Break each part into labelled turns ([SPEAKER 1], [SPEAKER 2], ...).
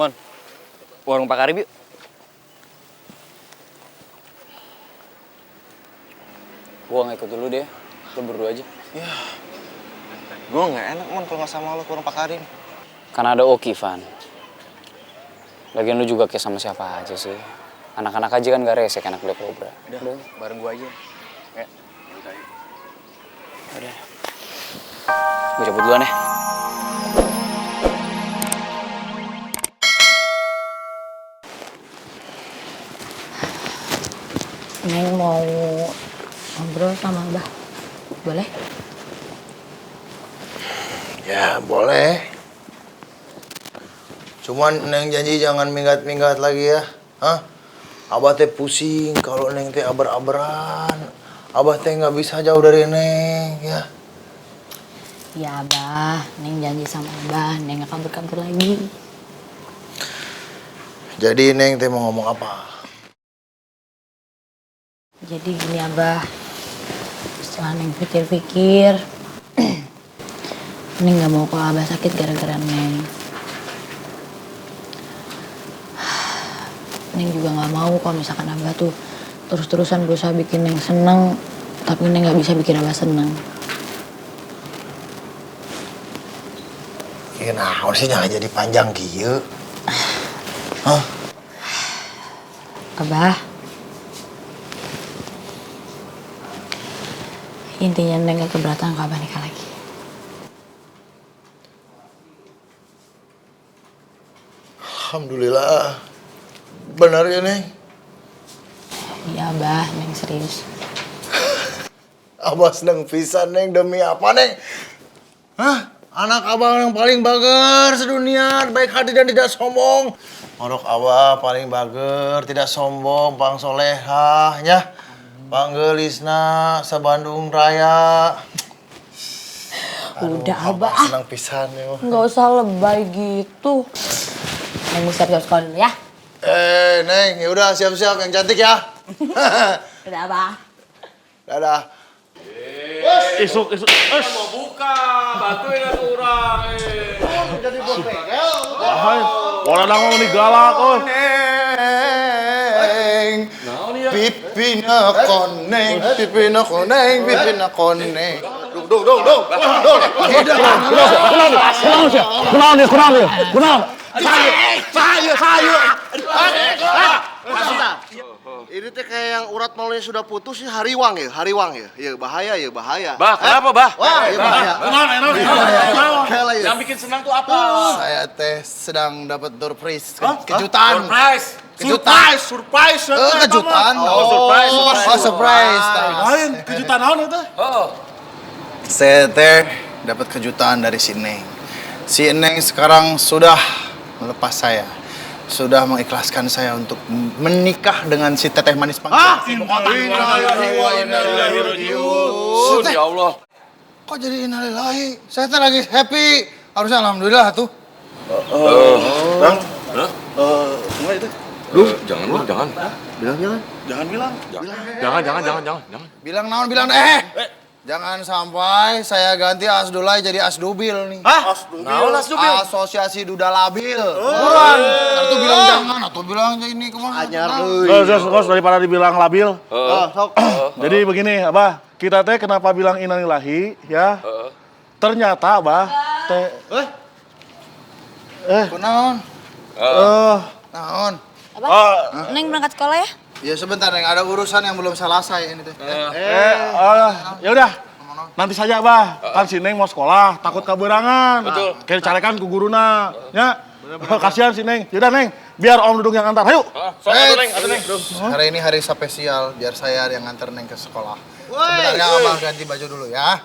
[SPEAKER 1] Mon, warung Pak Karib yuk. Gua nggak ikut dulu deh, lu berdua aja.
[SPEAKER 2] Ya, gue nggak enak Mon kalau nggak sama lo ke warung Pak Karim.
[SPEAKER 1] Karena ada Oki, Van. Lagian lu juga kayak sama siapa aja sih. Anak-anak aja kan gak resek, anak Black Cobra.
[SPEAKER 2] Udah, bareng gue aja. Ya.
[SPEAKER 1] Udah. Gue cabut duluan ya.
[SPEAKER 3] Neng mau ngobrol sama Abah. Boleh?
[SPEAKER 4] Ya boleh. Cuman Neng janji jangan minggat-minggat lagi ya. Hah? Abah teh pusing kalau Neng teh aber-aberan. Abah teh nggak bisa jauh dari Neng ya.
[SPEAKER 3] Ya Abah, Neng janji sama Abah, Neng gak kabur-kabur lagi.
[SPEAKER 4] Jadi Neng teh mau ngomong apa?
[SPEAKER 3] Jadi gini Abah, setelah Neng pikir-pikir, Neng gak mau kalau Abah sakit gara-gara Neng. Neng juga gak mau kalau misalkan Abah tuh terus-terusan berusaha bikin Neng seneng, tapi Neng gak bisa bikin Abah seneng.
[SPEAKER 4] Ya nah, sih jangan jadi panjang kieu. Hah?
[SPEAKER 3] Abah, intinya Neng gak keberatan kalau Abah nikah lagi.
[SPEAKER 4] Alhamdulillah. Benar ya Neng?
[SPEAKER 3] Iya Abah, Neng serius.
[SPEAKER 4] Abah seneng pisan Neng, demi apa Neng? Hah? Anak abang yang paling bager sedunia, baik hati dan tidak sombong. Orok abah paling bager, tidak sombong, pang solehahnya. Panggelisna sebandung raya.
[SPEAKER 3] Udah Abah,
[SPEAKER 4] seneng pisan ya.
[SPEAKER 3] nggak usah lebay gitu. Neng mau siap-siap sekolah dulu ya.
[SPEAKER 4] Neng, ya udah siap-siap yang cantik ya.
[SPEAKER 3] Udah Abah.
[SPEAKER 4] Dadah.
[SPEAKER 5] Isuk.
[SPEAKER 6] Mau buka, bantuin atuh urang.
[SPEAKER 4] Jadi bos bengkel.
[SPEAKER 5] Wahai, orang mau digalak,
[SPEAKER 4] Neng, pipina koneng, pipina koneng. Dong.
[SPEAKER 5] Kenal.
[SPEAKER 2] Ini teh kayak yang urat malunya sudah putus sih hariwang ya. Ya bahaya.
[SPEAKER 6] Bah, kenapa, Bah?
[SPEAKER 2] Wah, ya bahaya.
[SPEAKER 6] Kenapa? Yang bikin senang tuh apa?
[SPEAKER 4] Saya teh sedang dapat door prize, kejutan.
[SPEAKER 5] Surprise.
[SPEAKER 4] Kejutan. Surprise.
[SPEAKER 5] Lain, kejutan naon itu?
[SPEAKER 4] Saya teh dapat kejutan dari si Neng. Si Neng sekarang sudah melepas saya. Sudah mengikhlaskan saya untuk menikah dengan si teteh manis panggilan.
[SPEAKER 6] Ya Allah.
[SPEAKER 4] Kok jadi innalillahi? Saya teh lagi happy. Harusnya alhamdulillah tuh.
[SPEAKER 2] Bang,
[SPEAKER 6] Enggak itu. Jangan.
[SPEAKER 4] Bilang naon. Jangan sampai saya ganti Asdulai jadi Asdubil nih.
[SPEAKER 2] naon Asdubil?
[SPEAKER 4] Asosiasi Duda Labil. Buruan. Atau bilang jangan atau bilang ini kemana?
[SPEAKER 2] Anyar
[SPEAKER 5] Kos daripada dibilang labil.
[SPEAKER 2] sok.
[SPEAKER 5] Jadi begini, Abah, kita teh kenapa bilang innalillahi ya? Ternyata Abah teh
[SPEAKER 4] Naon?
[SPEAKER 3] Abah, Neng berangkat sekolah ya?
[SPEAKER 4] Ya sebentar Neng, ada urusan yang belum selesai ini teh.
[SPEAKER 5] ya udah. Nanti saja, Abah. Kan si Neng mau sekolah, takut kaberangan.
[SPEAKER 6] Betul.
[SPEAKER 5] Kayak carekan ku guruna. Ya. Kasihan si Neng. Yaudah, Neng. Biar Om Dudung yang antar. Ayo.
[SPEAKER 6] Atuh, Neng.
[SPEAKER 4] Hari ini hari spesial, biar saya yang nganter Neng ke sekolah. Sebenarnya Abah ganti baju dulu ya.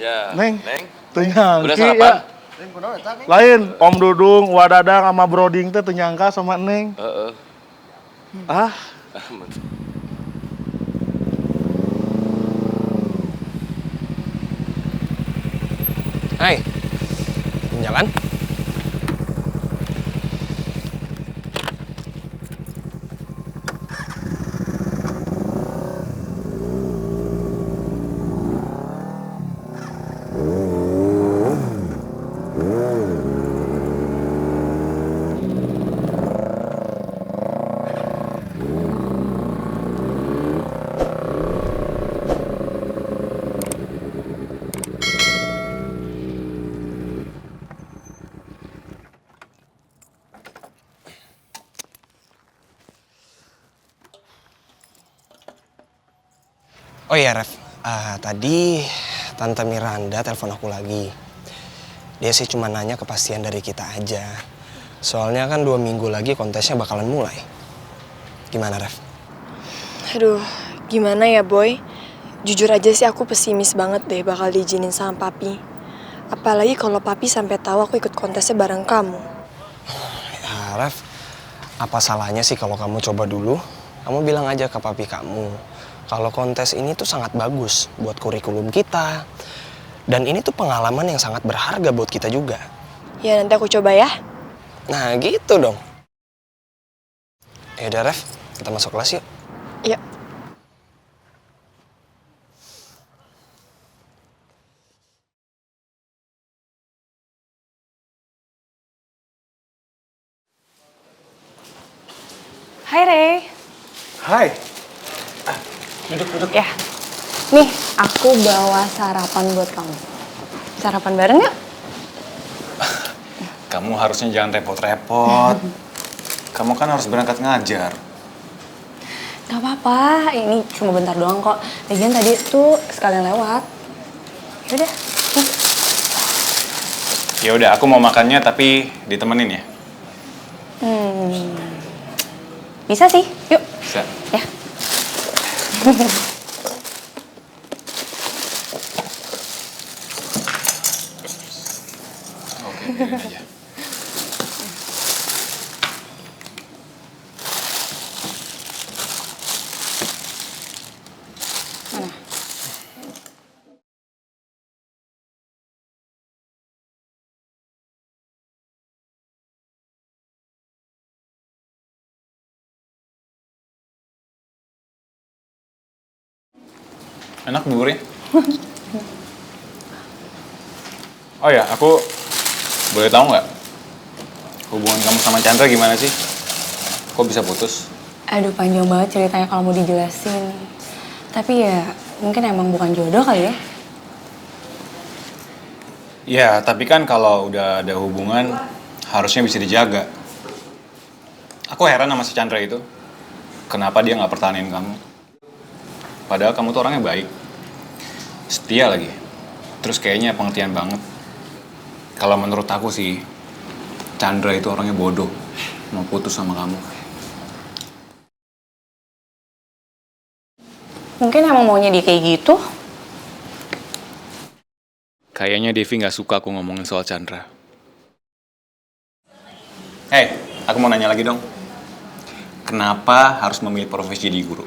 [SPEAKER 6] Ya.
[SPEAKER 5] Neng.
[SPEAKER 6] Neng.
[SPEAKER 5] Tenyangki
[SPEAKER 6] Udah sarapan?
[SPEAKER 5] ya. Lain, Om Dudung, Wadadang, sama Broding teh tenyangka sama Neng. Ah.
[SPEAKER 1] Hai, jalan?
[SPEAKER 7] Oh iya Ref, tadi Tante Miranda telepon aku lagi. Dia sih cuma nanya kepastian dari kita aja. Soalnya kan 2 minggu lagi kontesnya bakalan mulai. Gimana Ref?
[SPEAKER 8] Aduh, gimana ya Boy? Jujur aja sih aku pesimis banget deh bakal diizinin sama papi. Apalagi kalau papi sampai tahu aku ikut kontesnya bareng kamu.
[SPEAKER 7] Ya Ref, apa salahnya sih kalau kamu coba dulu? Kamu bilang aja ke papi kamu kalau kontes ini tuh sangat bagus buat kurikulum kita. Dan ini tuh pengalaman yang sangat berharga buat kita juga.
[SPEAKER 8] Ya nanti aku coba ya.
[SPEAKER 7] Nah gitu dong. Yaudah Ref, kita masuk kelas yuk.
[SPEAKER 8] Yuk. Hai Rey.
[SPEAKER 5] Hai.
[SPEAKER 8] Duduk. Ya. Nih, aku bawa sarapan buat kamu. Sarapan bareng yuk?
[SPEAKER 1] Kamu harusnya jangan repot-repot. Kamu kan harus berangkat ngajar.
[SPEAKER 3] Gak apa-apa, ini cuma bentar doang kok. Lagian tadi tuh sekalian lewat. Yaudah, nih.
[SPEAKER 1] Ya udah, aku mau makannya tapi ditemenin ya.
[SPEAKER 3] Bisa sih, yuk.
[SPEAKER 1] Bisa.
[SPEAKER 3] Ya.
[SPEAKER 1] Oke, biarin aja. Enak buburnya? Oh ya, aku boleh tahu nggak hubungan kamu sama Chandra gimana sih? Kok bisa putus?
[SPEAKER 3] Aduh, panjang banget ceritanya kalau mau dijelasin. Tapi ya, mungkin emang bukan jodoh kali ya.
[SPEAKER 1] Ya, tapi kan kalau udah ada hubungan, harusnya bisa dijaga. Aku heran sama si Chandra itu. Kenapa dia nggak pertahanin kamu? Padahal kamu tuh orangnya baik. Setia lagi. Terus kayaknya pengertian banget. Kalau menurut aku sih, Chandra itu orangnya bodoh. Mau putus sama kamu.
[SPEAKER 3] Mungkin emang maunya dia kayak gitu.
[SPEAKER 1] Kayaknya Devi nggak suka aku ngomongin soal Chandra. Hei, aku mau nanya lagi dong. Kenapa harus memilih profesi jadi guru?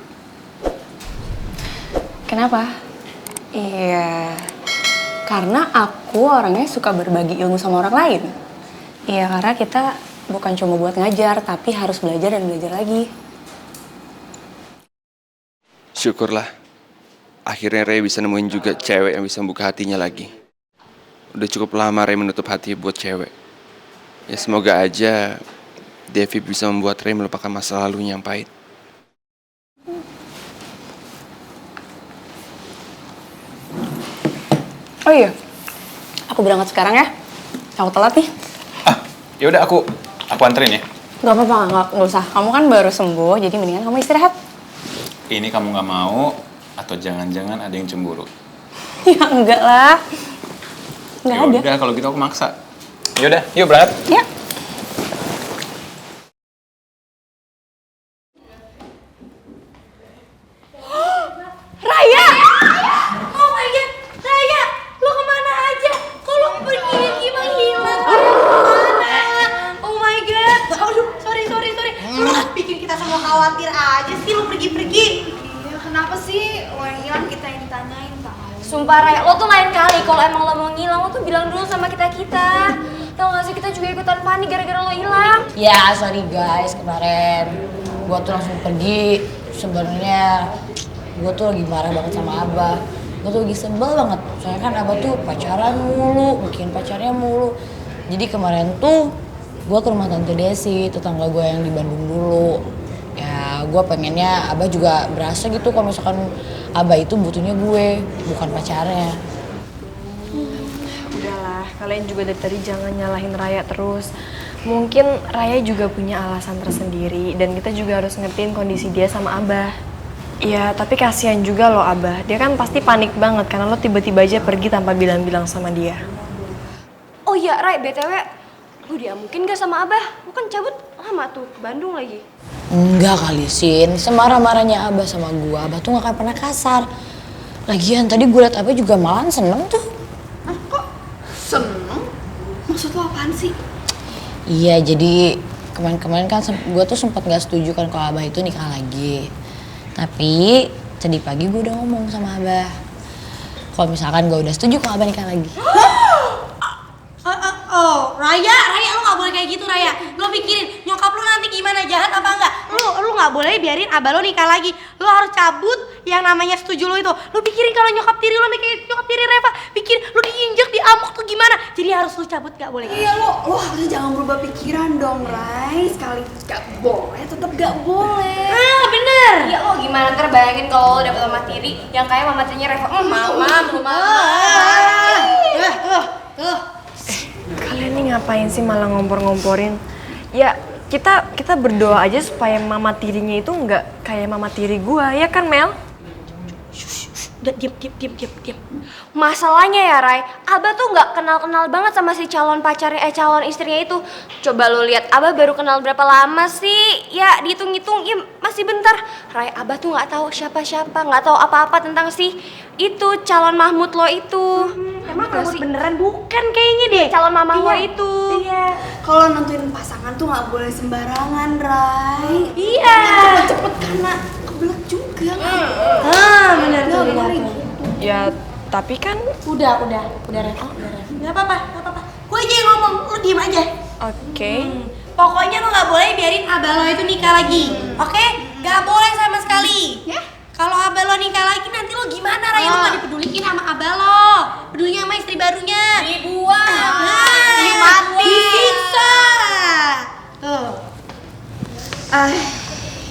[SPEAKER 3] Kenapa? Iya, karena aku orangnya suka berbagi ilmu sama orang lain. Iya, karena kita bukan cuma buat ngajar, tapi harus belajar dan belajar lagi.
[SPEAKER 9] Syukurlah, akhirnya Ray bisa nemuin juga cewek yang bisa membuka hatinya lagi. Udah cukup lama Ray menutup hati buat cewek. Ya semoga aja Devi bisa membuat Ray melupakan masa lalunya yang pahit.
[SPEAKER 3] Oh iya, aku berangkat sekarang ya. Aku telat nih.
[SPEAKER 1] Ya udah aku anterin ya.
[SPEAKER 3] Gak apa-apa, nggak usah. Kamu kan baru sembuh, jadi mendingan kamu istirahat.
[SPEAKER 1] Ini kamu nggak mau atau jangan-jangan ada yang cemburu?
[SPEAKER 3] Ya enggak lah. Nggak ada.
[SPEAKER 1] Udah kalau gitu aku maksa. Ya udah, yuk berangkat.
[SPEAKER 3] Ya.
[SPEAKER 10] Raya! Oh my god, Raya! Lo kemana aja? Kok lo pergi menghilang? Oh my god! Aduh, sorry. Lo bikin kita semua khawatir aja sih lo pergi-pergi. Iya, kenapa sih? Lo yang hilang kita yang ditanyain tau. Sumpah Raya, lo tuh lain kali kalau emang lo mau ngilang lo tuh bilang dulu sama kita-kita. Tau gak sih kita juga ikutan panik gara-gara lo hilang.
[SPEAKER 3] Ya, sorry guys, kemarin gua tuh langsung pergi. Sebenarnya gue tuh lagi marah banget sama Abah. Gue tuh lagi sebel banget. Soalnya kan Abah tuh pacaran mulu, bikin pacarnya mulu. Jadi kemarin tuh gue ke rumah Tante Desi, tetangga gue yang di Bandung dulu. Ya gue pengennya Abah juga berasa gitu kalau misalkan Abah itu butuhnya gue, bukan pacarnya.
[SPEAKER 8] Udahlah, kalian juga dari tadi jangan nyalahin Raya terus. Mungkin Raya juga punya alasan tersendiri dan kita juga harus ngertiin kondisi dia sama Abah. Ya, tapi kasihan juga loh Abah. Dia kan pasti panik banget karena lo tiba-tiba aja pergi tanpa bilang-bilang sama dia.
[SPEAKER 10] Oh iya, Ray, BTW, lu dia mungkin gak sama Abah? Lu kan cabut lama tuh ke Bandung lagi.
[SPEAKER 3] Enggak kali, Sin. Semarah-marahnya Abah sama gua, Abah tuh gak akan pernah kasar. Lagian tadi gue liat Abah juga malahan seneng tuh.
[SPEAKER 10] Ah, kok seneng? Maksud lo apaan sih?
[SPEAKER 3] Iya, jadi kemarin-kemarin kan gue tuh sempat gak setuju kan kalau Abah itu nikah lagi. Tapi tadi pagi gue udah ngomong sama Abah. Kalau misalkan gue udah setuju kalau Abah nikah lagi.
[SPEAKER 10] Raya, lu gak boleh kayak gitu, Raya. Lo pikirin, nyokap lu nanti gimana, jahat apa enggak? Lu gak boleh biarin abah lo nikah lagi. Lo harus cabut yang namanya setuju lo itu. Lo pikirin kalau nyokap tiri lo kayak nyokap tiri Reva, pikir lu diinjek, diamuk tuh gimana. Jadi harus lu cabut, gak boleh.
[SPEAKER 11] Iya lo harusnya jangan berubah pikiran dong, Rai. Sekali gak boleh, tetap gak boleh.
[SPEAKER 10] Ah, bener.
[SPEAKER 11] Iya lo gimana ntar bayangin kalau lo dapet mama tiri yang kayak mama tirinya Reva. Mama.
[SPEAKER 10] Tuh.
[SPEAKER 8] Kalian nih ngapain sih malah ngompor-ngomporin? Ya, kita berdoa aja supaya mama tirinya itu nggak kayak mama tiri gua, ya kan Mel?
[SPEAKER 10] Udah diam. Masalahnya ya, Ray, Abah tuh nggak kenal banget sama si calon istrinya itu. Coba lo lihat, Abah baru kenal berapa lama sih? Ya dihitung-hitung, ya masih bentar. Ray, Abah tuh nggak tahu siapa-siapa, nggak tahu apa-apa tentang si itu calon Mahmud lo itu.
[SPEAKER 11] Emang
[SPEAKER 10] Mahmud
[SPEAKER 11] sih?
[SPEAKER 10] beneran bukan kayaknya deh calon mama lo itu.
[SPEAKER 11] Iya. Kalau nentuin pasangan tuh nggak boleh sembarangan, Rai.
[SPEAKER 10] Iya.
[SPEAKER 11] Cepet karena kebelet juga.
[SPEAKER 10] Bener tuh.
[SPEAKER 8] Ya, tapi kan
[SPEAKER 10] Udah Reva. Nggak apa-apa. Gue aja yang ngomong, lo diem aja.
[SPEAKER 8] oke.
[SPEAKER 10] Pokoknya lo nggak boleh biarin abah lo itu nikah lagi, oke? Gak boleh sama sekali. Ya? Kalau abah lo nikah lagi nanti lo gimana, Raya? Lo gak dipeduliin sama abah lo, pedulinya sama istri barunya. Dibuang. Mati. Disiksa. Tuh.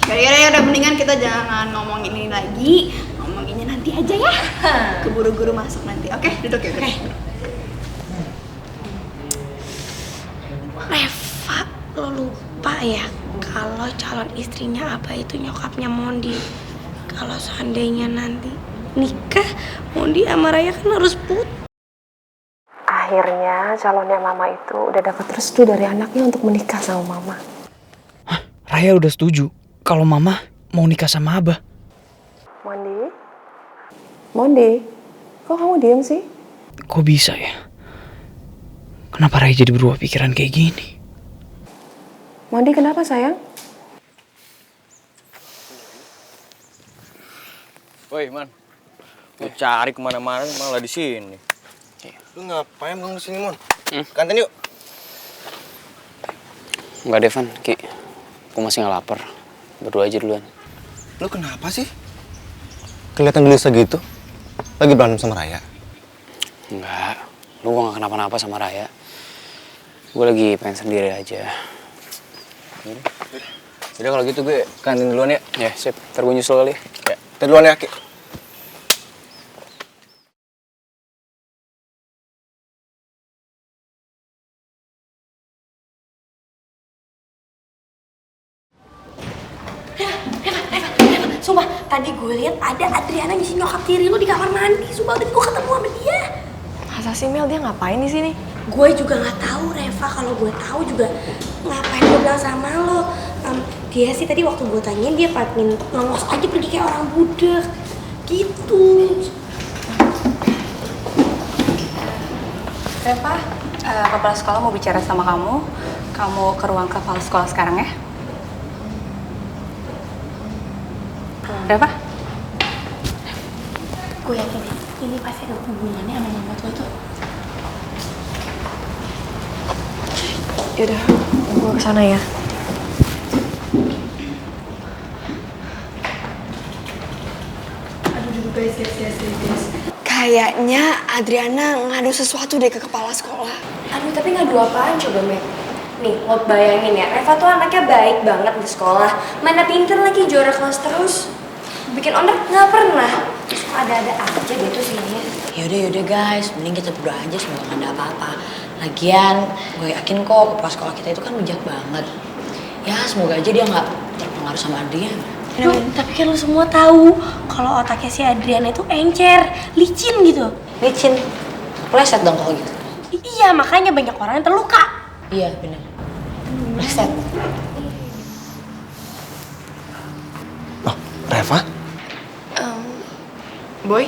[SPEAKER 11] Gara-gara udah mendingan kita jangan ngomongin ini lagi. Ngomonginnya nanti aja ya. Keburu-buru masuk nanti. Oke, duduk ya.
[SPEAKER 10] Reva, lo lupa ya kalau calon istrinya abah itu nyokapnya Mondi. Kalau seandainya nanti nikah, Mondi sama Raya kan harus putus.
[SPEAKER 8] Akhirnya calonnya mama itu udah dapat restu dari anaknya untuk menikah sama mama.
[SPEAKER 12] Raya udah setuju kalau mama mau nikah sama Abah.
[SPEAKER 8] Mondi, kok kamu diem sih?
[SPEAKER 12] Kok bisa ya? Kenapa Raya jadi berubah pikiran kayak gini?
[SPEAKER 8] Mondi kenapa sayang?
[SPEAKER 7] Woi, Man. Gue cari kemana-mana malah di sini.
[SPEAKER 4] Lu ngapain bang di sini, Mon? Kantin yuk.
[SPEAKER 13] Enggak, Devan, Ki. Aku masih nggak lapar. Berdua aja duluan.
[SPEAKER 4] Lu kenapa sih? Kelihatan gelisah gitu. Lagi berantem sama Raya?
[SPEAKER 13] Enggak. Lu gak kenapa-napa sama Raya. Gue lagi pengen sendiri aja.
[SPEAKER 7] Jadi kalau gitu gue kantin duluan ya.
[SPEAKER 13] Ya, sip. Ntar gue nyusul kali.
[SPEAKER 7] Ya, kita duluan ya, Ki.
[SPEAKER 10] Reva, sumpah tadi gue lihat ada Adriana ngisi nyokap tiri lu di kamar mandi. Sumpah tadi gue ketemu sama dia.
[SPEAKER 8] Masa sih Mel, dia ngapain di sini?
[SPEAKER 10] Gue juga nggak tahu, Reva. Kalau gue tahu juga ngapain gue bilang sama lo. Dia sih tadi waktu gue tanyain dia pengen nongos aja pergi kayak orang budek gitu.
[SPEAKER 14] Reva, kepala sekolah mau bicara sama kamu. Kamu ke ruang kepala sekolah sekarang ya. Reva?
[SPEAKER 10] Gue yakin ini pasti ada hubungannya sama mama lo tuh.
[SPEAKER 8] Yaudah, gue kesana ya.
[SPEAKER 11] Aduh, guys. Kayaknya Adriana ngadu sesuatu deh ke kepala sekolah.
[SPEAKER 10] Aduh, tapi ngadu apaan coba, Matt? Nih, lo bayangin ya, Reva tuh anaknya baik banget di sekolah. Mana pinter lagi, juara kelas terus. Bikin owner nggak pernah. Terus ada-ada aja gitu sihnya.
[SPEAKER 3] Yaudah guys, mending kita berdoa aja semoga gak ada apa-apa. Lagian, gue yakin kok kepala sekolah kita itu kan bijak banget. Ya, semoga aja dia gak terpengaruh sama Adriana.
[SPEAKER 10] Tapi kan lu semua tahu kalau otaknya si Adriana itu encer, licin gitu.
[SPEAKER 3] Licin. Pleset dong kalau gitu.
[SPEAKER 10] Iya, makanya banyak orang yang terluka.
[SPEAKER 3] Iya, benar. Pleset.
[SPEAKER 7] Oh, Reva?
[SPEAKER 8] Boy,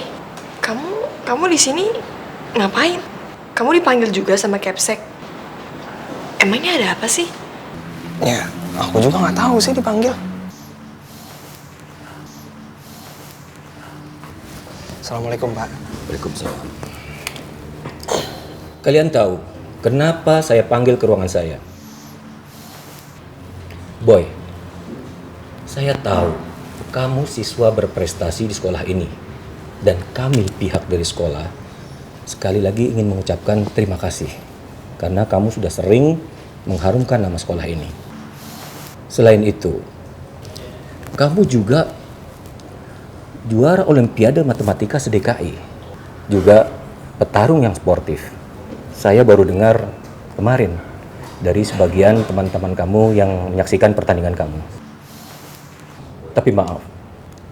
[SPEAKER 8] kamu di sini ngapain? Kamu dipanggil juga sama Capsek. Emangnya ada apa sih?
[SPEAKER 7] Ya, aku juga nggak tahu sih dipanggil. Assalamualaikum, Pak.
[SPEAKER 15] Waalaikumsalam. Kalian tahu kenapa saya panggil ke ruangan saya? Boy, saya tahu kamu siswa berprestasi di sekolah ini. Dan kami pihak dari sekolah sekali lagi ingin mengucapkan terima kasih. Karena kamu sudah sering mengharumkan nama sekolah ini. Selain itu, kamu juga juara Olimpiade Matematika se-DKI. Juga petarung yang sportif. Saya baru dengar kemarin dari sebagian teman-teman kamu yang menyaksikan pertandingan kamu. Tapi maaf,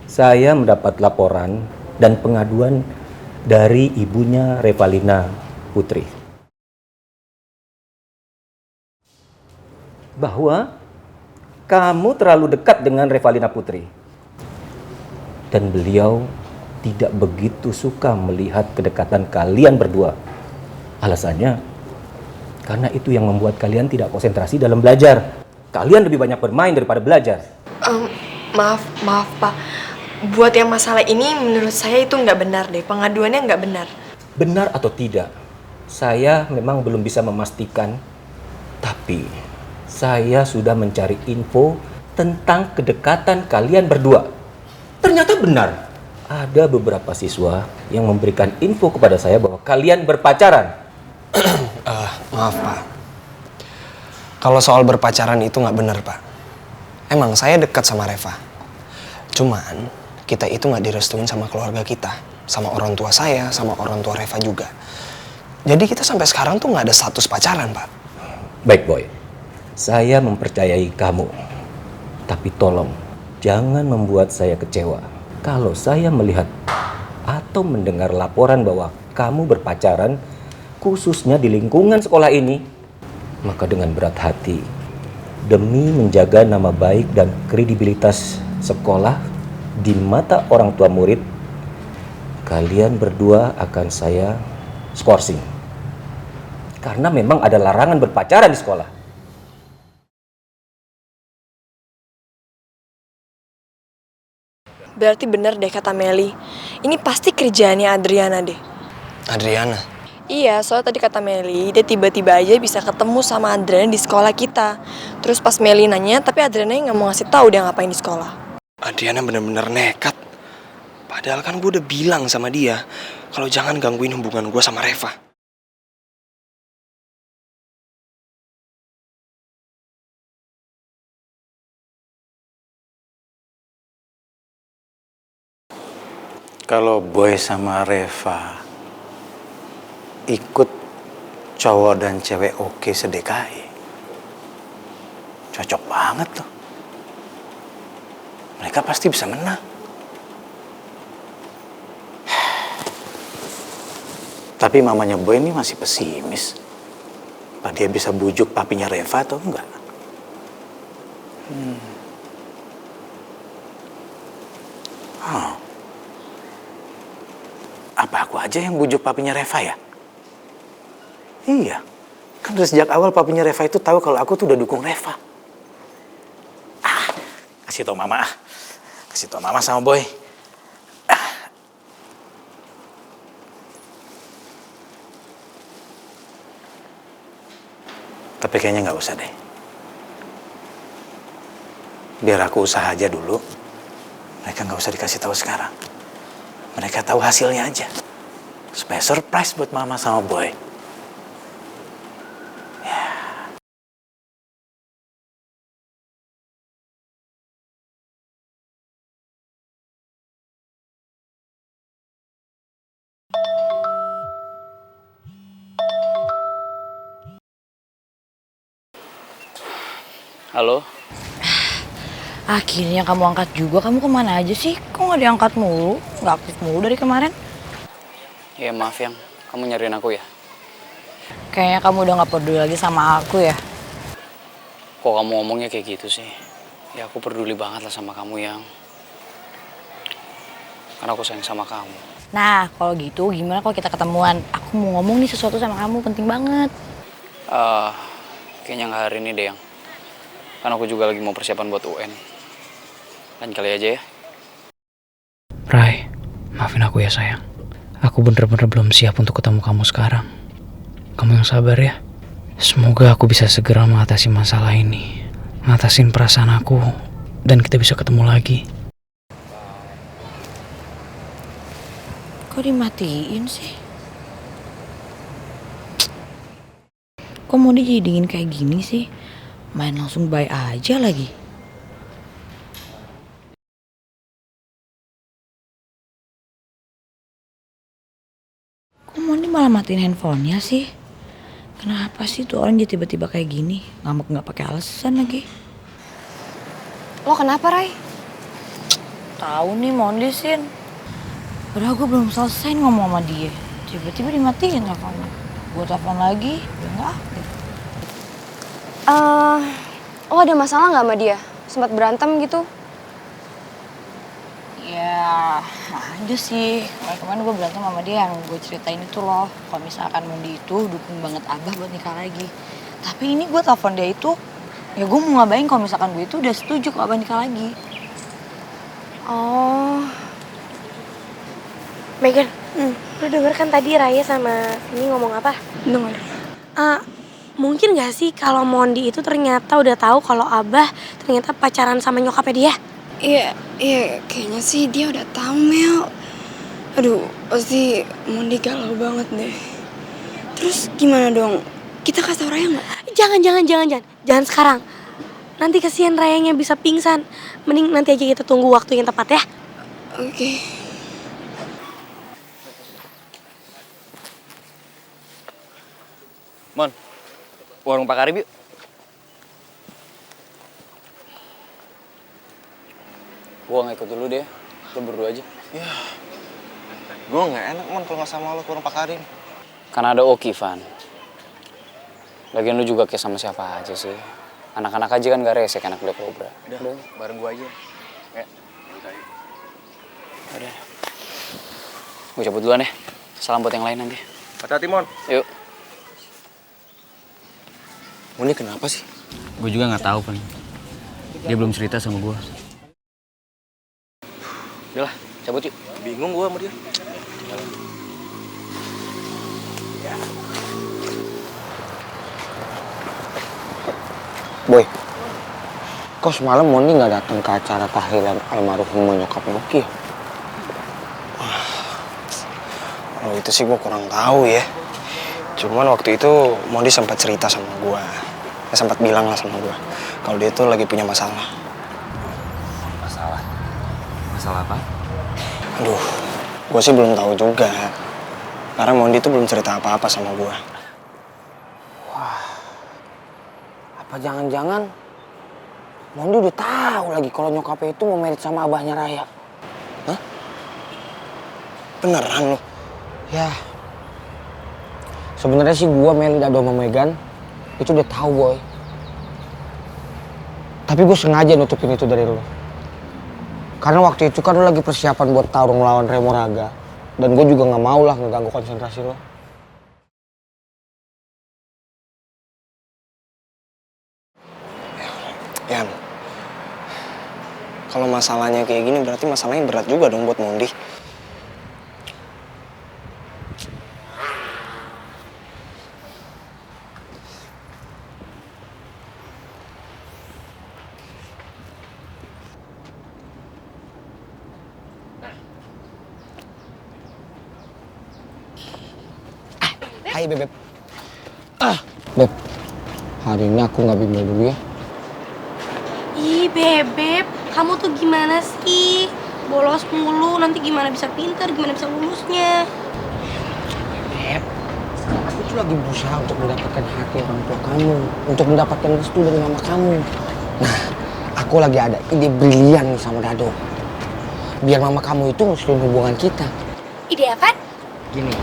[SPEAKER 15] saya mendapat laporan dan pengaduan dari ibunya Revalina Putri. Bahwa kamu terlalu dekat dengan Revalina Putri. Dan beliau tidak begitu suka melihat kedekatan kalian berdua. Alasannya, karena itu yang membuat kalian tidak konsentrasi dalam belajar. Kalian lebih banyak bermain daripada belajar.
[SPEAKER 8] Maaf Pak. Buat yang masalah ini menurut saya itu nggak benar deh. Pengaduannya nggak benar.
[SPEAKER 15] Benar atau tidak, saya memang belum bisa memastikan. Tapi saya sudah mencari info tentang kedekatan kalian berdua. Ternyata benar. Ada beberapa siswa yang memberikan info kepada saya bahwa kalian berpacaran.
[SPEAKER 7] Maaf, Pak. Kalau soal berpacaran itu nggak benar, Pak. Emang saya dekat sama Reva. Cuman kita itu nggak direstuin sama keluarga kita, sama orang tua saya, sama orang tua Reva juga. Jadi kita sampai sekarang tuh nggak ada status pacaran, Pak.
[SPEAKER 15] Baik, Boy. Saya mempercayai kamu. Tapi tolong, jangan membuat saya kecewa. Kalau saya melihat atau mendengar laporan bahwa kamu berpacaran, khususnya di lingkungan sekolah ini, maka dengan berat hati, demi menjaga nama baik dan kredibilitas sekolah di mata orang tua murid, kalian berdua akan saya skorsing. Karena memang ada larangan berpacaran di sekolah.
[SPEAKER 8] Berarti benar deh kata Meli. Ini pasti kerjaannya Adriana deh.
[SPEAKER 7] Adriana?
[SPEAKER 8] Iya, soalnya tadi kata Meli, dia tiba-tiba aja bisa ketemu sama Adriana di sekolah kita. Terus pas Meli nanya, tapi Adriana nggak mau ngasih tahu dia ngapain di sekolah.
[SPEAKER 7] Adriana bener-bener nekat. Padahal kan gue udah bilang sama dia kalau jangan gangguin hubungan gue sama Reva.
[SPEAKER 16] Kalau Boy sama Reva ikut cowok dan cewek oke se-DKI, cocok banget tuh. Mereka pasti bisa menang. Tapi mamanya Boy ini masih pesimis. Apa dia bisa bujuk papinya Reva atau enggak? Apa aku aja yang bujuk papinya Reva ya? Iya. Kan dari sejak awal papinya Reva itu tahu kalau aku tuh udah dukung Reva. Kasih tau mama. Kasih tau mama sama Boy. Tapi kayaknya nggak usah deh. Biar aku usaha aja dulu. Mereka nggak usah dikasih tahu sekarang. Mereka tahu hasilnya aja. Supaya surprise buat mama sama Boy.
[SPEAKER 13] Halo?
[SPEAKER 3] Akhirnya kamu angkat juga. Kamu kemana aja sih? Kok nggak diangkat mulu? Nggak aktif mulu dari kemarin?
[SPEAKER 13] Ya maaf yang, kamu nyariin aku ya?
[SPEAKER 3] Kayaknya kamu udah nggak peduli lagi sama aku ya.
[SPEAKER 13] Kok kamu ngomongnya kayak gitu sih? Ya aku peduli banget lah sama kamu yang. Karena aku sayang sama kamu.
[SPEAKER 3] Nah, kalau gitu gimana kalau kita ketemuan? Aku mau ngomong nih sesuatu sama kamu, penting banget.
[SPEAKER 13] Kayaknya nggak hari ini deh yang. Kan aku juga lagi mau persiapan buat UN. Lain kali aja ya.
[SPEAKER 12] Rai, maafin aku ya sayang. Aku bener-bener belum siap untuk ketemu kamu sekarang. Kamu yang sabar ya. Semoga aku bisa segera mengatasi masalah ini. Ngatasin perasaan aku. Dan kita bisa ketemu lagi.
[SPEAKER 3] Kok dimatiin sih? Kok mau dijadiin kayak gini sih? Main langsung bye aja lagi. Kok Mondi malah matiin handphonenya sih? Kenapa sih tuh orang jadi tiba-tiba kayak gini? Ngambek nggak pakai alasan lagi.
[SPEAKER 8] Lo kenapa, Rai?
[SPEAKER 3] Tahu nih Mondi Sin. Padahal gue belum selesai ngomong sama dia. Tiba-tiba dimatiin teleponnya. Gue telepon lagi, dia nggak aktif.
[SPEAKER 8] Lo ada masalah nggak sama dia? Sempat berantem gitu?
[SPEAKER 3] Ya, ada sih. Kemarin gue berantem sama dia yang gue ceritain itu loh. Kalau misalkan Mondi itu dukung banget Abah buat nikah lagi. Tapi ini gue telepon dia itu, ya gue mau ngabain kalau misalkan gue itu udah setuju kalau Abah nikah lagi.
[SPEAKER 10] Oh. Megan, lu denger kan tadi Raya sama ini ngomong apa?
[SPEAKER 8] Dengar.
[SPEAKER 10] Mungkin gak sih kalau Mondi itu ternyata udah tahu kalau Abah ternyata pacaran sama nyokapnya dia?
[SPEAKER 8] Iya, kayaknya sih dia udah tahu, Mel. Aduh, pasti Mondi galau banget deh. Terus gimana dong? Kita kasih tau Raya nggak?
[SPEAKER 10] Jangan sekarang. Nanti kesian Rayanya bisa pingsan. Mending nanti aja kita tunggu waktu yang tepat ya.
[SPEAKER 8] Oke.
[SPEAKER 13] Mon, warung Pak Karib yuk. Gua nggak ikut dulu deh, lo berdua aja.
[SPEAKER 7] Ya, gue nggak enak Mon kalau nggak sama lo kurang Pak Karim.
[SPEAKER 13] Karena ada Oki, Van. Lagian lu juga kayak sama siapa aja sih. Anak-anak aja kan gak resek, anak Black Cobra.
[SPEAKER 7] Udah, bareng gue aja. Ya.
[SPEAKER 13] Udah. Gue cabut duluan ya. Salam buat yang lain nanti.
[SPEAKER 7] Hati-hati Mon.
[SPEAKER 13] Yuk.
[SPEAKER 7] Mondi kenapa sih?
[SPEAKER 13] Gue juga nggak tahu, Van. Dia belum cerita sama gue. Udah lah, cabut yuk.
[SPEAKER 7] Bingung gue sama dia. Boy, kok semalam Mondi nggak datang ke acara tahlilan almarhum nyokapnya Oki? Oh itu sih gue kurang tahu ya. Cuman waktu itu Mondi sempat cerita sama gue, sempat bilang lah sama gue kalau dia tuh lagi punya masalah.
[SPEAKER 13] Masalah? Masalah apa?
[SPEAKER 7] Aduh, gue sih belum tahu juga. Karena Mondi tuh belum cerita apa-apa sama gue. Wah, apa jangan-jangan Mondi udah tahu lagi kalau nyokapnya itu mau merit sama abahnya Raya? Hah? Beneran lo? Ya, sebenarnya sih gue, Meli, Dado, sama Megan itu udah tahu boy. Tapi gue sengaja nutupin itu dari lo. Karena waktu itu kan lo lagi persiapan buat tarung lawan Remo Raga. Dan gue juga gak mau lah ngeganggu konsentrasi lo. Yan, kalau masalahnya kayak gini berarti masalahnya berat juga dong buat Mondi. Hai Beb. Beb, hari ini aku nggak bimbel dulu ya.
[SPEAKER 10] Ih Bebep, kamu tuh gimana sih? Bolos mulu, nanti gimana bisa pintar, gimana bisa lulusnya?
[SPEAKER 7] Beb, aku tuh lagi berusaha untuk mendapatkan hati orang tua kamu, untuk mendapatkan restu dari mama kamu. Nah, aku Aku lagi ada ide brilian nih sama Dado. Biar mama kamu itu ngerestuin hubungan kita.
[SPEAKER 10] Ide apa?
[SPEAKER 7] Gini,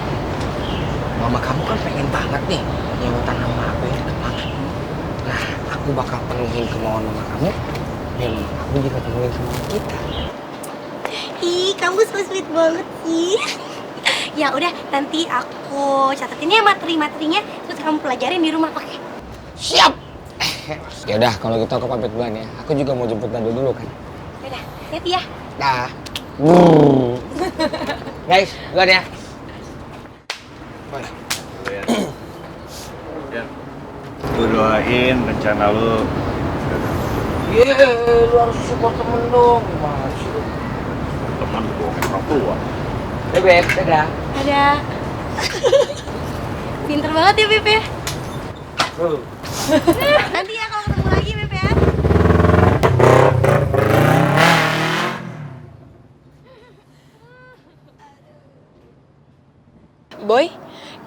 [SPEAKER 7] mama kamu kan pengen banget nih nyebutan nama aku yang deket banget. Nah, aku bakal penuhin kemauan mama kamu, dan mama kamu juga penuhin kemauan kita.
[SPEAKER 10] Ih, kamu so sweet banget sih. Ya udah, nanti aku catetin ya materi-materinya, terus kamu pelajarin di rumah, oke?
[SPEAKER 7] Siap. Yaudah, kalau gitu aku pamit duluan ya. Aku juga mau jemput Dado dulu kan.
[SPEAKER 10] Yaudah, hati-hati ya.
[SPEAKER 7] Dah. Guys, duluan ya.
[SPEAKER 5] Lu doain rencana lu.
[SPEAKER 7] Lu harus support temen dong. Masih
[SPEAKER 5] Temen bohongin orang tua.
[SPEAKER 7] Beb, dadah.
[SPEAKER 10] Ada. Pinter banget ya, Beb ya. Nanti ya kalau ketemu lagi, Beb ya.
[SPEAKER 8] Boy,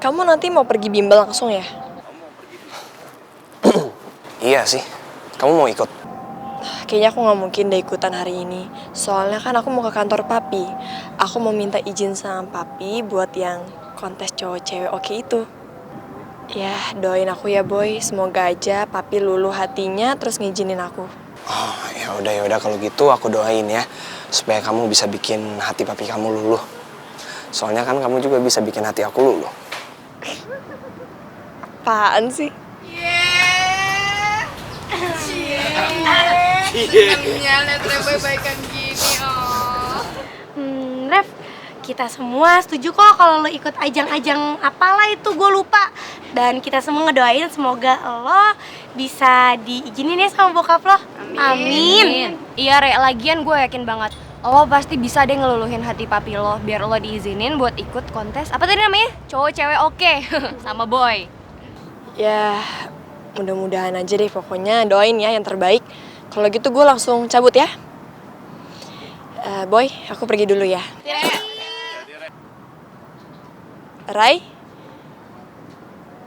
[SPEAKER 8] kamu nanti mau pergi bimbel langsung ya?
[SPEAKER 7] Iya sih. Kamu mau ikut?
[SPEAKER 8] Kayaknya aku nggak mungkin deh ikutan hari ini. Soalnya kan aku mau ke kantor papi. Aku mau minta izin sama papi buat yang kontes cowok cewek oke itu. Ya, doain aku ya boy. Semoga aja papi luluh hatinya terus ngizinin aku.
[SPEAKER 7] Oh, ya udah kalau gitu aku doain ya supaya kamu bisa bikin hati papi kamu luluh. Soalnya kan kamu juga bisa bikin hati aku luluh.
[SPEAKER 8] Apaan sih?
[SPEAKER 11] Senangnya liat Reboy baikan gini, oh.
[SPEAKER 10] Rev, kita semua setuju kok kalau lo ikut ajang-ajang apalah itu, gue lupa. Dan kita semua ngedoain semoga lo bisa diizinin ya sama bokap lo. Amin.
[SPEAKER 17] Iya, Re, lagian gue yakin banget lo pasti bisa deh ngeluluhin hati papi lo biar lo diizinin buat ikut kontes. Apa tadi namanya? Cowok cewek oke sama boy.
[SPEAKER 8] Ya, mudah-mudahan aja deh pokoknya doain ya yang terbaik. Kalau gitu gue langsung cabut ya. Boy, aku pergi dulu ya. Rai,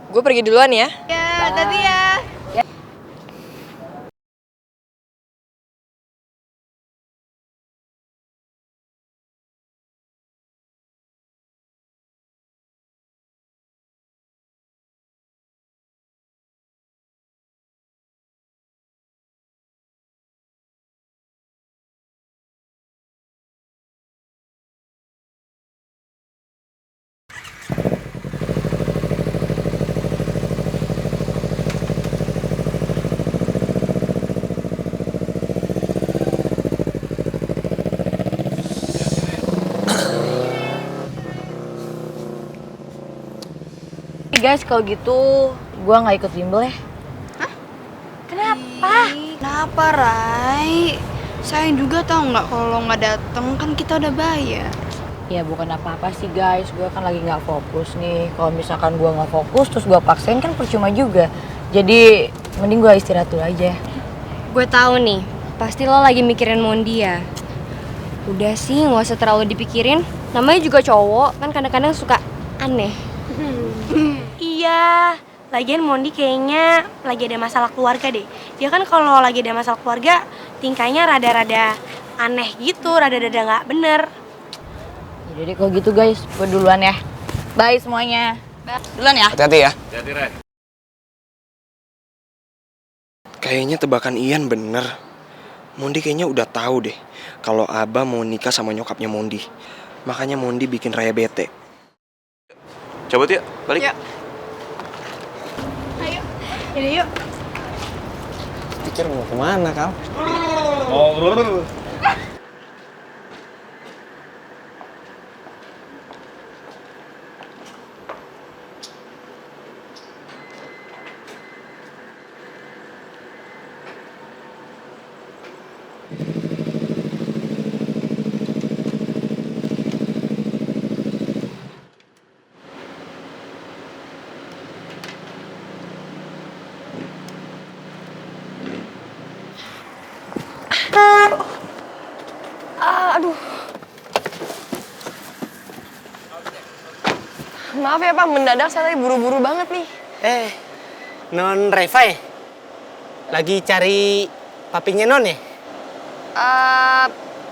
[SPEAKER 8] gue pergi duluan ya.
[SPEAKER 11] Ya, tadi ya.
[SPEAKER 3] Guys, kalau gitu gua nggak ikut bimbel ya.
[SPEAKER 10] Kenapa?
[SPEAKER 11] Kenapa, Rai? Sayang juga tau nggak kalau nggak dateng, kan kita udah bayar.
[SPEAKER 3] Ya bukan apa-apa sih guys, gue kan lagi nggak fokus nih. Kalau misalkan gue nggak fokus terus gue paksain kan percuma juga. Jadi mending gue istirahat dulu aja.
[SPEAKER 17] Gue tahu nih, pasti lo lagi mikirin Mondi ya. Udah sih, nggak usah terlalu dipikirin. Namanya juga cowok, kan kadang-kadang suka aneh.
[SPEAKER 10] Iya, lagian Mondi kayaknya lagi ada masalah keluarga deh. Dia kan kalau lagi ada masalah keluarga, tingkahnya rada-rada aneh gitu, rada-rada nggak bener.
[SPEAKER 3] Jadi kalau gitu guys, gue duluan ya. Bye semuanya. Duluan ya.
[SPEAKER 7] Hati-hati ya.
[SPEAKER 6] Hati-hati, Ray.
[SPEAKER 7] Kayaknya tebakan Ian bener. Mondi kayaknya udah tahu deh kalau Abah mau nikah sama nyokapnya Mondi. Makanya Mondi bikin Raya bete.
[SPEAKER 6] Coba yuk, balik.
[SPEAKER 11] Yuk. Ayo. Yuk.
[SPEAKER 7] Pikir mau kemana kau?
[SPEAKER 5] Ngobrol.
[SPEAKER 8] Aduh. Maaf ya Pak, mendadak saya lagi buru-buru banget nih.
[SPEAKER 18] Non Reva ya? Lagi cari papinya Non ya?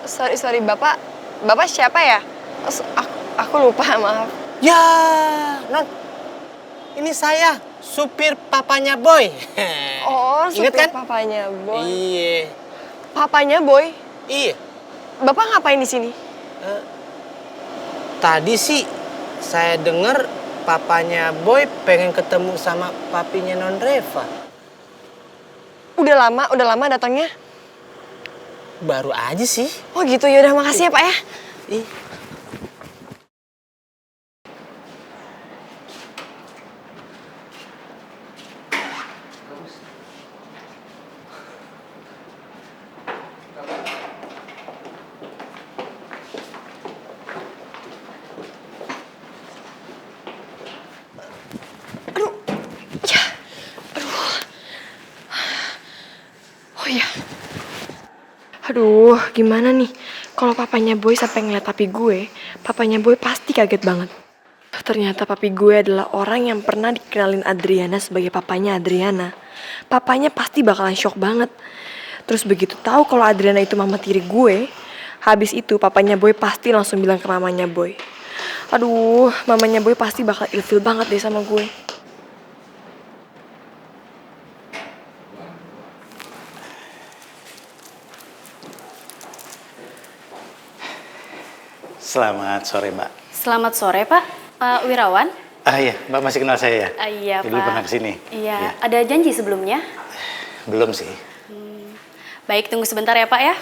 [SPEAKER 8] Sorry, Bapak siapa ya? Aku lupa, maaf.
[SPEAKER 16] Ya, Non. Ini saya, supir papanya Boy.
[SPEAKER 8] Oh, supir
[SPEAKER 16] Ingat kan?
[SPEAKER 8] papanya Boy.
[SPEAKER 16] Iya.
[SPEAKER 8] Papanya Boy?
[SPEAKER 16] Iya.
[SPEAKER 8] Bapak ngapain di sini?
[SPEAKER 16] Tadi sih saya dengar papanya Boy pengen ketemu sama papinya Non Reva.
[SPEAKER 8] Udah lama datangnya?
[SPEAKER 16] Baru aja sih.
[SPEAKER 8] Oh gitu, yaudah makasih ya Pak ya. Aduh, gimana nih? Kalau papanya Boy sampai ngeliat papi gue, papanya Boy pasti kaget banget. Ternyata papi gue adalah orang yang pernah dikenalin Adriana sebagai papanya Adriana. Papanya pasti bakalan shock banget. Terus begitu tahu kalau Adriana itu mama tiri gue, habis itu papanya Boy pasti langsung bilang ke mamanya Boy. Aduh, mamanya Boy pasti bakal ilfil banget deh sama gue.
[SPEAKER 16] Selamat sore, Mbak.
[SPEAKER 14] Selamat sore, Pak. Pak Wirawan?
[SPEAKER 16] Iya, Mbak masih kenal saya ya?
[SPEAKER 14] Iya, Pak.
[SPEAKER 16] Dulu pernah kesini?
[SPEAKER 14] Iya. Ada janji sebelumnya?
[SPEAKER 16] Belum sih.
[SPEAKER 14] Baik, tunggu sebentar ya, Pak ya.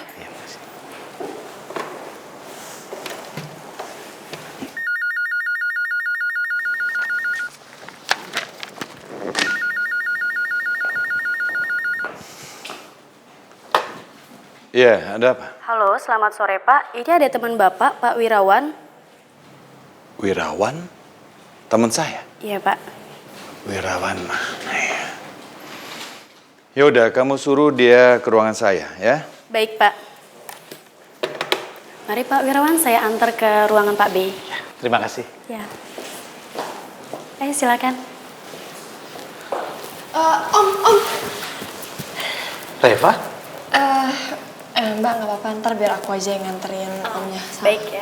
[SPEAKER 1] Iya, ada apa?
[SPEAKER 14] Halo, selamat sore, Pak. Ini ada teman Bapak, Pak Wirawan.
[SPEAKER 1] Wirawan? Teman saya?
[SPEAKER 14] Iya, Pak.
[SPEAKER 1] Wirawan mana ya? Yaudah, kamu suruh dia ke ruangan saya, ya?
[SPEAKER 14] Baik, Pak. Mari, Pak Wirawan, saya antar ke ruangan Pak B.
[SPEAKER 16] Terima kasih.
[SPEAKER 14] Ya. Ayo, silakan.
[SPEAKER 8] Om.
[SPEAKER 16] Reva?
[SPEAKER 8] Mbak, nggak apa-apa, ntar biar aku aja yang nganterin omnya.
[SPEAKER 14] Baik ya.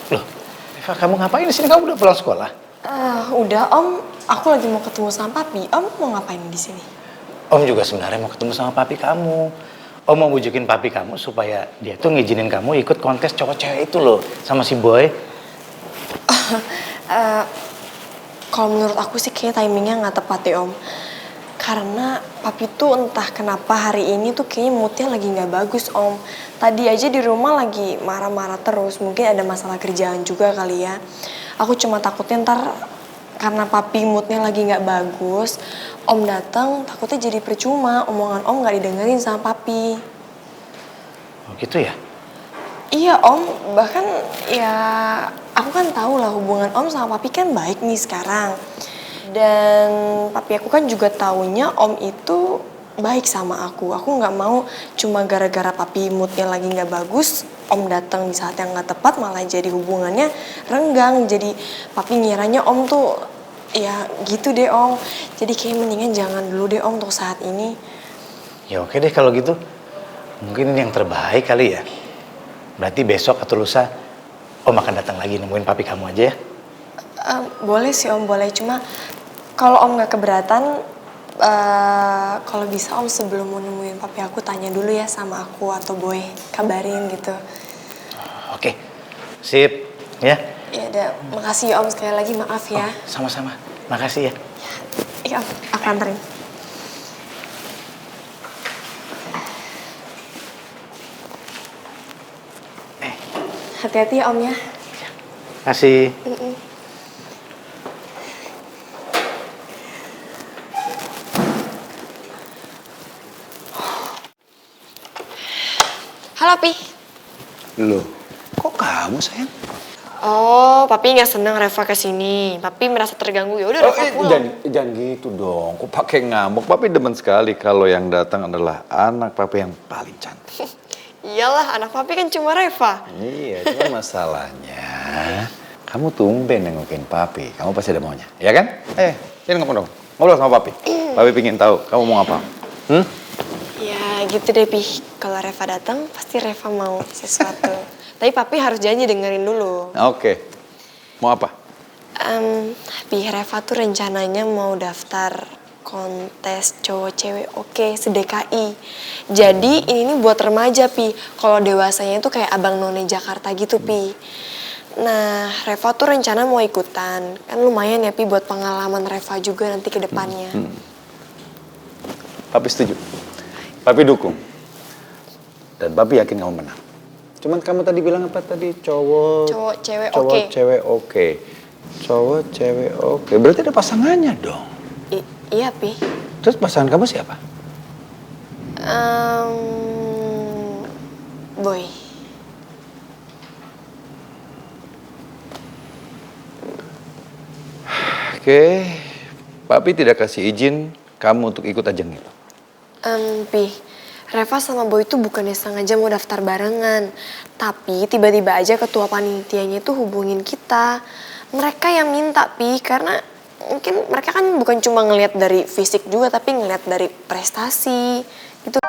[SPEAKER 16] Loh, Reva, kamu ngapain di sini? Kamu udah pulang sekolah?
[SPEAKER 8] Udah, Om. Aku lagi mau ketemu sama Papi. Om mau ngapain di sini?
[SPEAKER 16] Om juga sebenarnya mau ketemu sama papi kamu. Om mau bujukin papi kamu supaya dia tuh ngizinin kamu ikut kontes cowok cewek itu loh sama si Boy.
[SPEAKER 8] Kalau menurut aku sih kayak timingnya nggak tepat ya, Om. Karena papi tuh entah kenapa hari ini tuh kayaknya moodnya lagi nggak bagus, Om. Tadi aja di rumah lagi marah-marah terus. Mungkin ada masalah kerjaan juga kali ya. Aku cuma takutnya ntar karena papi moodnya lagi nggak bagus, Om datang takutnya jadi percuma. Omongan Om nggak didengerin sama papi.
[SPEAKER 16] Oh gitu ya?
[SPEAKER 8] Iya, Om. Bahkan ya aku kan tahu lah hubungan Om sama papi kan baik nih sekarang. Dan papi aku kan juga taunya Om itu baik sama aku. Aku nggak mau cuma gara-gara papi moodnya lagi nggak bagus, Om datang di saat yang nggak tepat malah jadi hubungannya renggang. Jadi papi ngiranya Om tuh ya gitu deh, Om. Jadi kayak mendingan jangan dulu deh, Om, untuk saat ini.
[SPEAKER 16] Ya oke deh kalau gitu. Mungkin ini yang terbaik kali ya. Berarti besok atau lusa Om akan datang lagi nemuin papi kamu aja ya.
[SPEAKER 8] Boleh sih, Om, boleh. Cuma kalau Om nggak keberatan, kalau bisa Om sebelum mau nemuin papi aku tanya dulu ya sama aku atau Boy, kabarin gitu.
[SPEAKER 16] Oke, sip ya.
[SPEAKER 8] Ya udah, makasih ya, Om, sekali lagi maaf ya.
[SPEAKER 16] Sama-sama, makasih ya.
[SPEAKER 8] Iya, Om, aku anterin. Hati-hati ya, Om ya.
[SPEAKER 16] Kasih.
[SPEAKER 8] Halo, Pi.
[SPEAKER 1] Loh, kok kamu sayang?
[SPEAKER 8] Oh, Papi nggak seneng Reva kesini. Papi merasa terganggu. Ya udah, Reva pulang.
[SPEAKER 1] Jangan gitu dong. Kok pakai ngambek? Papi demen sekali kalau yang datang adalah anak papi yang paling cantik.
[SPEAKER 8] Iyalah, anak Papi kan cuma Reva.
[SPEAKER 1] Iya, cuma masalahnya kamu tumben nengokin papi. Kamu pasti ada maunya, ya kan? Sini ngomong dong. Ngobrol sama papi. Papi pingin tahu kamu mau apa.
[SPEAKER 8] Ya gitu deh, Pi. Kalau Reva datang, pasti Reva mau sesuatu. Tapi Papi harus janji dengerin dulu.
[SPEAKER 18] Oke. Mau apa?
[SPEAKER 8] Pi, Reva tuh rencananya mau daftar kontes cowok cewek oke se-DKI. Jadi ini buat remaja, Pi. Kalau dewasanya itu kayak Abang None Jakarta gitu, Pi. Nah, Reva tuh rencana mau ikutan. Kan lumayan ya, Pi, buat pengalaman Reva juga nanti ke depannya.
[SPEAKER 18] Papi setuju. Papi dukung. Dan Papi yakin kamu menang. Cuman kamu tadi bilang apa tadi?
[SPEAKER 8] Cowok cewek
[SPEAKER 18] cowok
[SPEAKER 8] oke.
[SPEAKER 18] cewek oke. Cowok cewek oke. Berarti ada pasangannya dong.
[SPEAKER 8] Iya, Pi.
[SPEAKER 18] Terus pasangan kamu siapa?
[SPEAKER 8] Boy.
[SPEAKER 18] Oke. Papi tidak kasih izin kamu untuk ikut ajang itu.
[SPEAKER 8] Pi, Reva sama Boy itu bukannya sengaja mau daftar barengan. Tapi tiba-tiba aja ketua panitianya itu hubungin kita. Mereka yang minta, Pi, karena mungkin mereka kan bukan cuma ngelihat dari fisik juga, tapi ngelihat dari prestasi gitu.